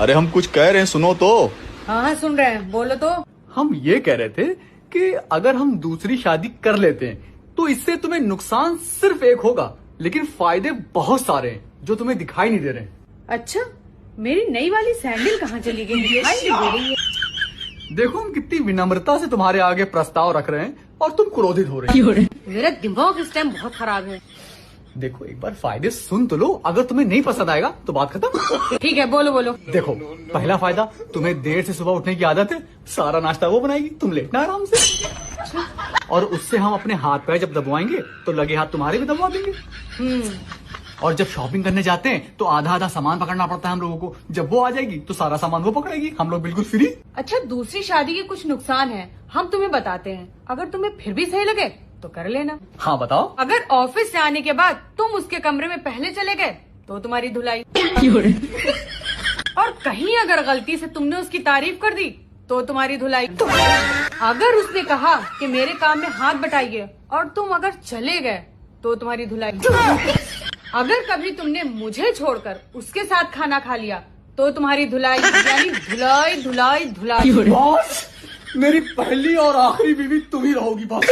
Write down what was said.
अरे हम कुछ कह रहे हैं, सुनो तो। हाँ हाँ सुन रहे हैं, बोलो तो। हम ये कह रहे थे कि अगर हम दूसरी शादी कर लेते हैं तो इससे तुम्हें नुकसान सिर्फ एक होगा, लेकिन फायदे बहुत सारे हैं जो तुम्हें दिखाई नहीं दे रहे। अच्छा, मेरी नई वाली सैंडल कहाँ चली गई? दिखाई नहीं दे रही है। देखो हम कितनी विनम्रता से तुम्हारे आगे प्रस्ताव रख रहे हैं और तुम क्रोधित हो रहे हो। मेरा दिमाग इस टाइम बहुत खराब है। देखो एक बार फायदे सुन तो लो, अगर तुम्हें नहीं पसंद आएगा तो बात खत्म। ठीक है, बोलो बोलो। देखो पहला फायदा, तुम्हें देर से सुबह उठने की आदत है, सारा नाश्ता वो बनाएगी, तुम लेटना आराम से। और उससे हम अपने हाथ पैर जब दबवाएंगे तो लगे हाथ तुम्हारे भी दबवा देंगे। और जब शॉपिंग करने जाते हैं तो आधा आधा सामान पकड़ना पड़ता है हम लोगों को, जब वो आ जाएगी तो सारा सामान वो पकड़ेगी, हम लोग बिल्कुल फ्री। अच्छा, दूसरी शादी के कुछ नुकसान है, हम तुम्हें बताते हैं। अगर तुम्हें फिर भी सही लगे तो कर लेना। हाँ बताओ। अगर ऑफिस से आने के बाद तुम उसके कमरे में पहले चले गए तो तुम्हारी धुलाई। और कहीं अगर गलती से तुमने उसकी तारीफ कर दी तो तुम्हारी धुलाई। अगर उसने कहा कि मेरे काम में हाथ बटाइए और तुम अगर चले गए तो तुम्हारी धुलाई। अगर कभी तुमने मुझे छोड़कर उसके साथ खाना खा लिया तो तुम्हारी धुलाई, यानी धुलाई धुलाई धुलाई। बॉस, मेरी पहली और आखिरी बीवी तुम ही रहोगी बॉस।